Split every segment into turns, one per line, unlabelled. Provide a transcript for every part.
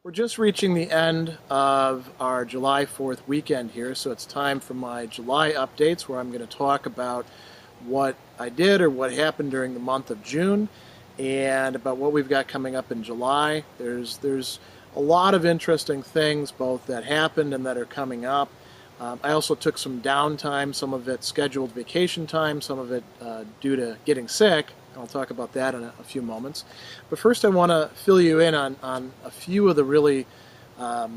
We're just reaching the end of our July 4th weekend here, so it's time for my July updates where I'm going to talk about what I did or what happened during the month of June and about what we've got coming up in July. There's a lot of interesting things both that happened and that are coming up. I also took some downtime, some of it scheduled vacation time, some of it due to getting sick. I'll talk about that in a few moments. But first, I want to fill you in on a few of the really the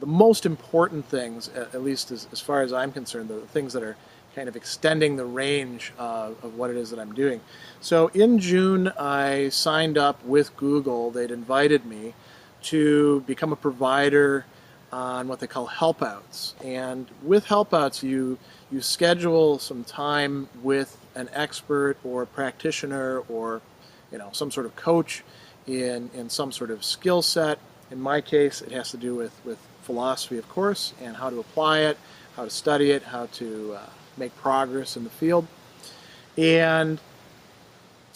most important things, at least as far as I'm concerned, the things that are kind of extending the range of what it is that I'm doing. So in June, I signed up with Google. They'd invited me to become a provider on what they call helpouts. And with helpouts, you schedule some time with an expert or a practitioner or some sort of coach in some sort of skill set. In my case, it has to do with philosophy, of course, and how to apply it, how to study it, how to make progress in the field. And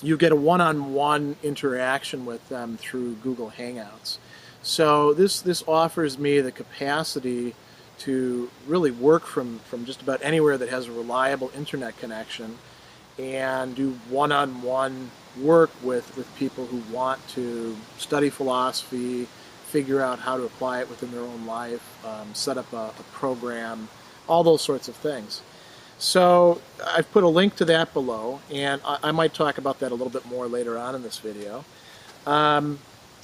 you get a one-on-one interaction with them through Google Hangouts. So this offers me the capacity to really work from just about anywhere that has a reliable internet connection and do one-on-one work with people who want to study philosophy, figure out how to apply it within their own life, set up a program, all those sorts of things. So I've put a link to that below, and I might talk about that a little bit more later on in this video.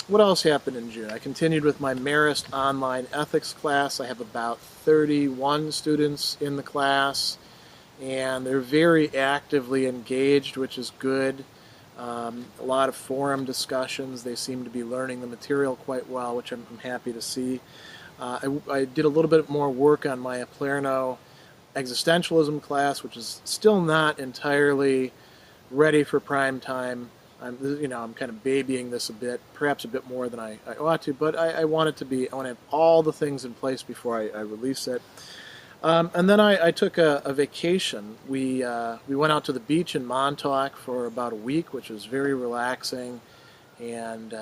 What else happened in June? I continued with my Marist online ethics class. I have about 31 students in the class, and they're very actively engaged, which is good. A lot of forum discussions. They seem to be learning the material quite well, which I'm happy to see. I did a little bit more work on my Aplerno existentialism class, which is still not entirely ready for prime time. I'm kind of babying this a bit, perhaps a bit more than I ought to, but I want it to be, I want to have all the things in place before I release it. And then I took a vacation. We went out to the beach in Montauk for about a week, which was very relaxing and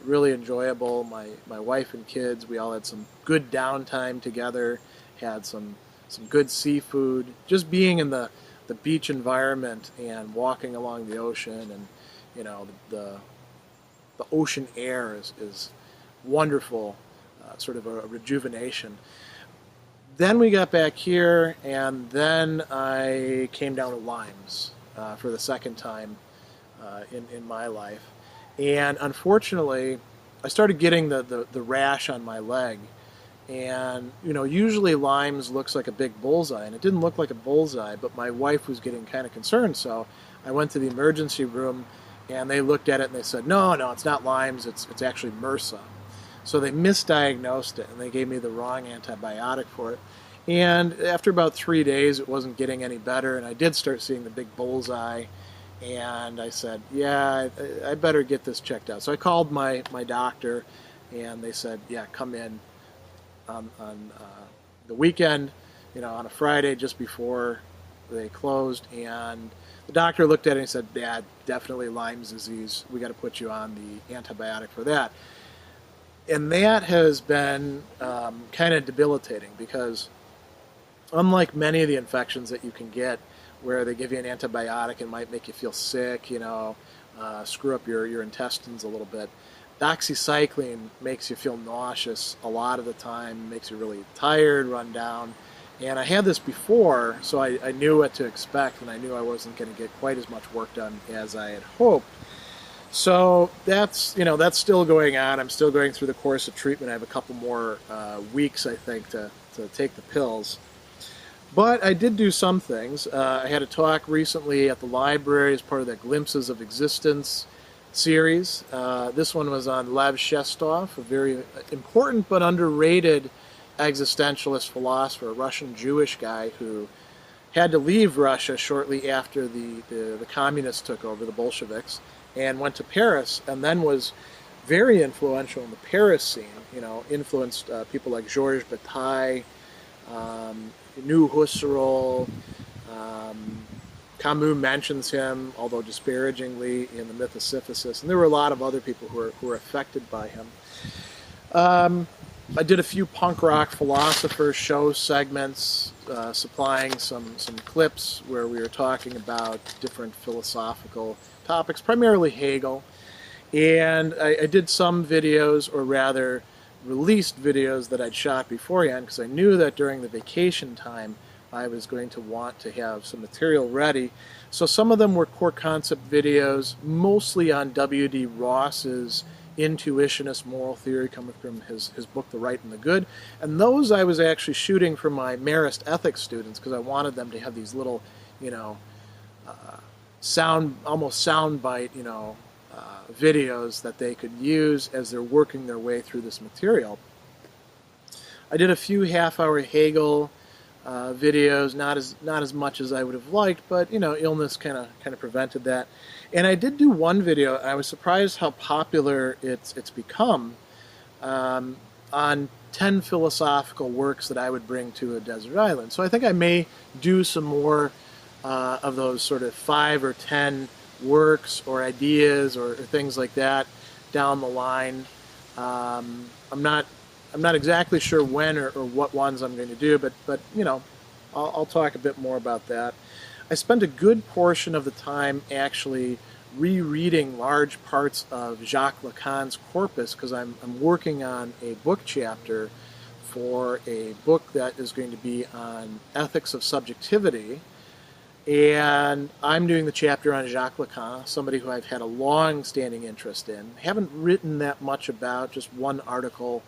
really enjoyable. My wife and kids, we all had some good downtime together, had some good seafood. Just being in the beach environment and walking along the ocean and the ocean air is wonderful, sort of a rejuvenation. Then we got back here, and then I came down to Lyme's for the second time in my life. And unfortunately, I started getting the rash on my leg. And, usually Lyme's looks like a big bullseye, and it didn't look like a bullseye, but my wife was getting kind of concerned, so I went to the emergency room, and they looked at it and they said, no, it's not Lyme's, it's actually MRSA. So they misdiagnosed it, and they gave me the wrong antibiotic for it. And after about 3 days, it wasn't getting any better, and I did start seeing the big bullseye, and I said, yeah, I better get this checked out. So I called my doctor, and they said, yeah, come in on the weekend, on a Friday just before they closed, and the doctor looked at it and said, yeah, definitely Lyme's disease. We got to put you on the antibiotic for that. And that has been kind of debilitating because unlike many of the infections that you can get where they give you an antibiotic and might make you feel sick, screw up your intestines a little bit, doxycycline makes you feel nauseous a lot of the time, makes you really tired, run down. And I had this before, so I knew what to expect, and I knew I wasn't going to get quite as much work done as I had hoped. So that's still going on. I'm still going through the course of treatment. I have a couple more weeks, I think, to take the pills. But I did do some things. I had a talk recently at the library as part of the Glimpses of Existence series. This one was on Lev Shestov, a very important but underrated existentialist philosopher, a Russian Jewish guy who had to leave Russia shortly after the communists took over, the Bolsheviks, and went to Paris, and then was very influential in the Paris scene. Influenced people like Georges Bataille, Nu Husserl, Camus mentions him, although disparagingly, in The Myth of Sisyphus, and there were a lot of other people who were affected by him. I did a few punk rock philosopher show segments, supplying some clips where we were talking about different philosophical topics, primarily Hegel. And I did some videos, or rather released videos that I'd shot beforehand, because I knew that during the vacation time I was going to want to have some material ready. So some of them were core concept videos, mostly on W.D. Ross's intuitionist moral theory, coming from his book The Right and the Good. And those I was actually shooting for my Marist ethics students, because I wanted them to have these little, you know, almost soundbite, videos that they could use as they're working their way through this material. I did a few half-hour Hegel videos, not as much as I would have liked, but illness kind of prevented that. And I did do one video. I was surprised how popular it's become, on 10 philosophical works that I would bring to a desert island. So I think I may do some more of those sort of 5 or 10 works or ideas or things like that down the line. I'm not exactly sure when or what ones I'm going to do, but I'll talk a bit more about that. I spent a good portion of the time actually rereading large parts of Jacques Lacan's corpus, because I'm working on a book chapter for a book that is going to be on ethics of subjectivity. And I'm doing the chapter on Jacques Lacan, somebody who I've had a long-standing interest in. Haven't written that much about, just one article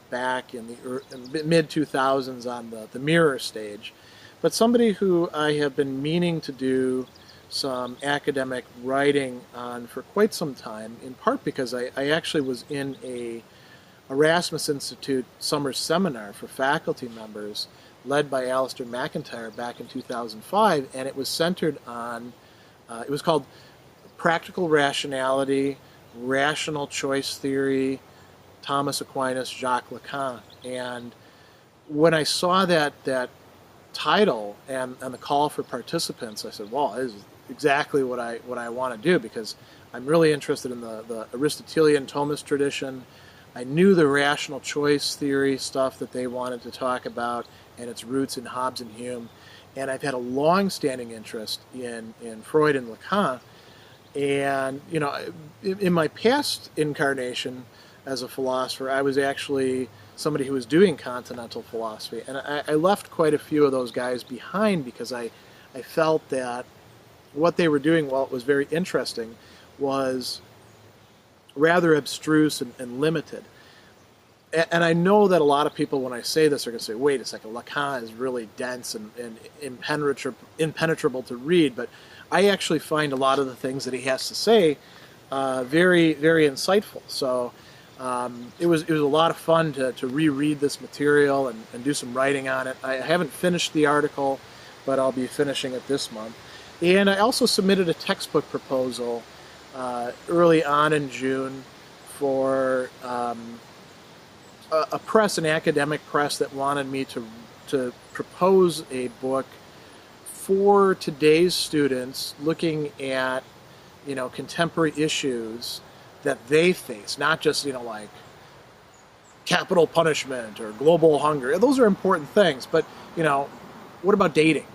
back in the mid-2000s on the Mirror stage. But somebody who I have been meaning to do some academic writing on for quite some time, in part because I actually was in a Erasmus Institute summer seminar for faculty members led by Alistair McIntyre back in 2005, and it was centered on, it was called Practical Rationality, Rational Choice Theory, Thomas Aquinas, Jacques Lacan. And when I saw that title and the call for participants, I said, "Well, this is exactly what I want to do," because I'm really interested in the Aristotelian Thomist tradition. I knew the rational choice theory stuff that they wanted to talk about and its roots in Hobbes and Hume, and I've had a long-standing interest in Freud and Lacan. And in my past incarnation as a philosopher, I was actually somebody who was doing continental philosophy, and I left quite a few of those guys behind because I felt that what they were doing, while it was very interesting, was rather abstruse and limited. And I know that a lot of people, when I say this, are going to say, wait a second, Lacan is really dense and impenetrable to read, but I actually find a lot of the things that he has to say very, very insightful. So it was a lot of fun to reread this material and do some writing on it. I haven't finished the article, but I'll be finishing it this month. And I also submitted a textbook proposal early on in June for a press, an academic press, that wanted me to propose a book for today's students, looking at contemporary issues that they face, not just like capital punishment or global hunger. Those are important things, but what about dating?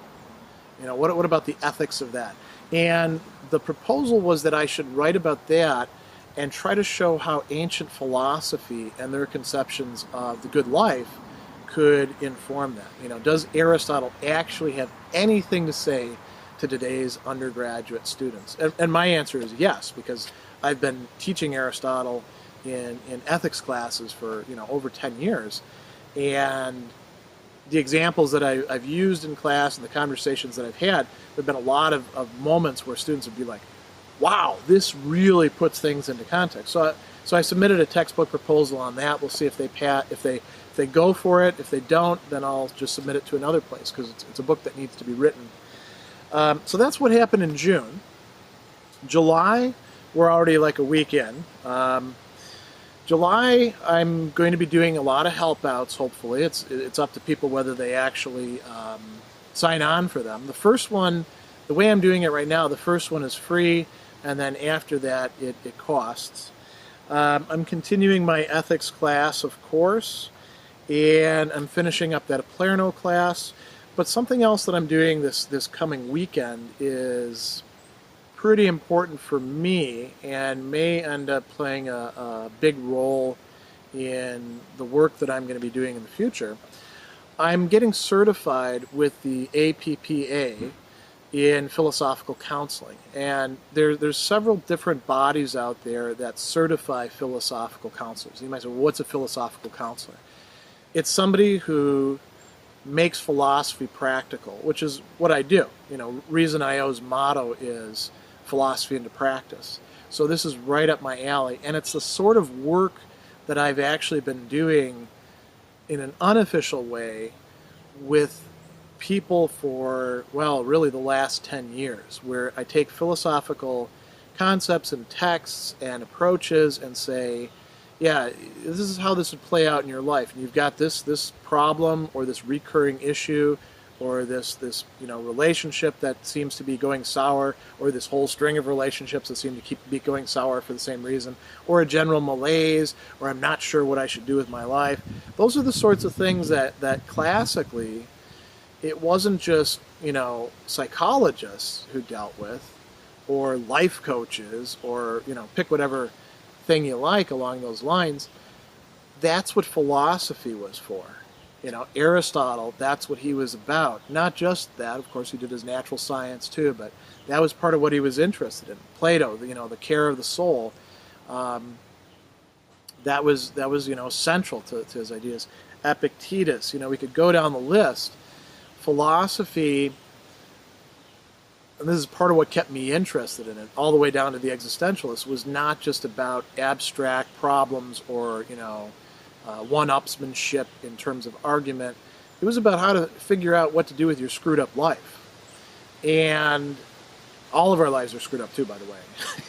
What about the ethics of that? And the proposal was that I should write about that and try to show how ancient philosophy and their conceptions of the good life could inform that. Does Aristotle actually have anything to say to today's undergraduate students? And my answer is yes, because I've been teaching Aristotle in ethics classes for over 10 years, and the examples that I've used in class and the conversations that I've had, there have been a lot of moments where students would be like, wow, this really puts things into context. So I submitted a textbook proposal on that. We'll see if they go for it. If they don't, then I'll just submit it to another place, because it's a book that needs to be written. So that's what happened in June. July, we're already like a week in. July, I'm going to be doing a lot of help outs, hopefully. It's up to people whether they actually sign on for them. The first one, the way I'm doing it right now, the first one is free, and then after that it costs. I'm continuing my ethics class, of course, and I'm finishing up that Palermo class. But something else that I'm doing this coming weekend is pretty important for me and may end up playing a big role in the work that I'm going to be doing in the future. I'm getting certified with the APPA in philosophical counseling, and there's several different bodies out there that certify philosophical counselors. You might say, well, what's a philosophical counselor? It's somebody who makes philosophy practical, which is what I do. Reason IO's motto is philosophy into practice. So this is right up my alley, and it's the sort of work that I've actually been doing in an unofficial way with people for, well, really the last 10 years, where I take philosophical concepts and texts and approaches and say, yeah, this is how this would play out in your life. And you've got this problem or this recurring issue or this relationship that seems to be going sour, or this whole string of relationships that seem to be going sour for the same reason, or a general malaise, or I'm not sure what I should do with my life. Those are the sorts of things that classically it wasn't just psychologists who dealt with, or life coaches, or pick whatever thing you like along those lines. That's what philosophy was for. Aristotle, that's what he was about. Not just that, of course, he did his natural science too, but that was part of what he was interested in. Plato, the care of the soul, that was central to his ideas. Epictetus, we could go down the list. Philosophy, and this is part of what kept me interested in it, all the way down to the existentialists, was not just about abstract problems or one-upsmanship in terms of argument. It was about how to figure out what to do with your screwed up life. And all of our lives are screwed up too, by the way,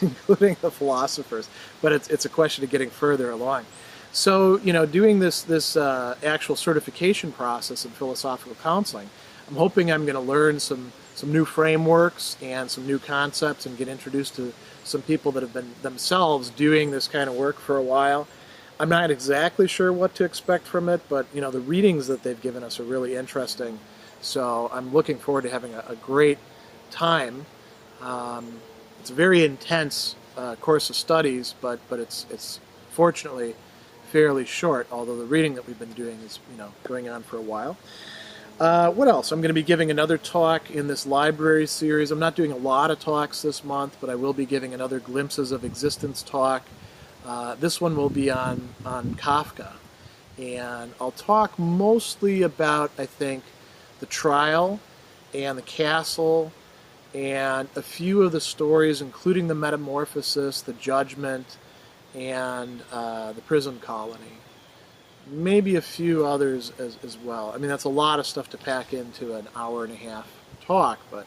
including the philosophers. But it's a question of getting further along. So, doing this actual certification process in philosophical counseling, I'm hoping I'm going to learn some new frameworks and some new concepts and get introduced to some people that have been themselves doing this kind of work for a while. I'm not exactly sure what to expect from it, but the readings that they've given us are really interesting. So I'm looking forward to having a great time. It's a very intense course of studies, but it's fortunately fairly short, although the reading that we've been doing is going on for a while. What else? I'm going to be giving another talk in this library series. I'm not doing a lot of talks this month, but I will be giving another Glimpses of Existence talk. This one will be on Kafka. And I'll talk mostly about, I think, the trial and the castle and a few of the stories, including the metamorphosis, the judgment, and the prison colony. Maybe a few others as well. I mean, that's a lot of stuff to pack into an hour and a half talk, but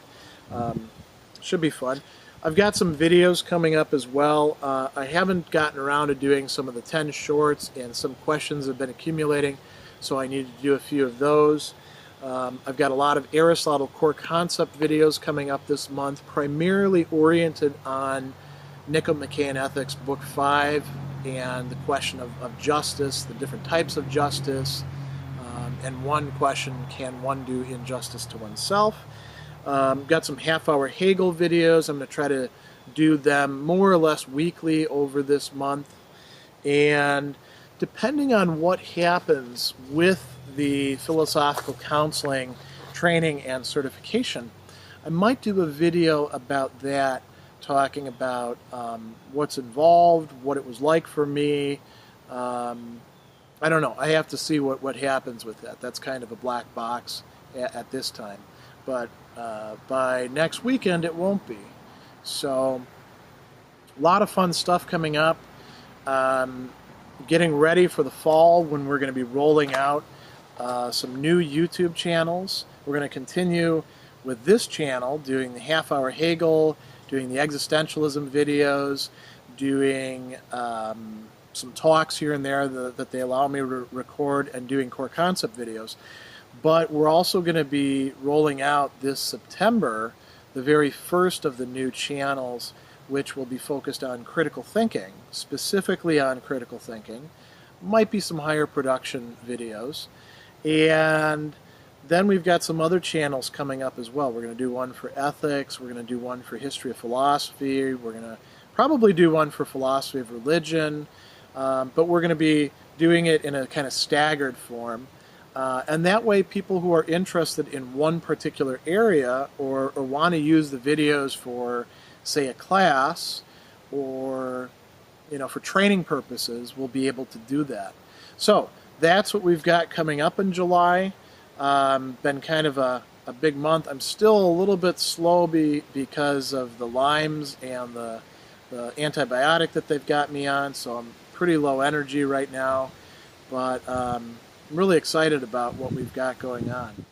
should be fun. I've got some videos coming up as well. I haven't gotten around to doing some of the 10 shorts, and some questions have been accumulating, so I need to do a few of those. I've got a lot of Aristotle core concept videos coming up this month, primarily oriented on Nicomachean Ethics, Book 5, and the question of justice, the different types of justice, and one question, can one do injustice to oneself? Got some half-hour Hegel videos. I'm going to try to do them more or less weekly over this month. And depending on what happens with the philosophical counseling training and certification, I might do a video about that, talking about what's involved, what it was like for me. I don't know. I have to see what happens with that. That's kind of a black box at this time. But by next weekend, it won't be. So, a lot of fun stuff coming up. Getting ready for the fall when we're going to be rolling out some new YouTube channels. We're going to continue with this channel, doing the half-hour Hegel, doing the existentialism videos, doing some talks here and there that they allow me to record, and doing core concept videos. But we're also going to be rolling out this September the very first of the new channels which will be focused on critical thinking, specifically on critical thinking. Might be some higher production videos. And then we've got some other channels coming up as well. We're going to do one for ethics, we're going to do one for history of philosophy, we're going to probably do one for philosophy of religion, but we're going to be doing it in a kind of staggered form. And that way people who are interested in one particular area or want to use the videos for, say, a class or for training purposes will be able to do that. So that's what we've got coming up in July. Been kind of a big month. I'm still a little bit slow because of the Lyme's and the antibiotic that they've got me on, so I'm pretty low energy right now, but I'm really excited about what we've got going on.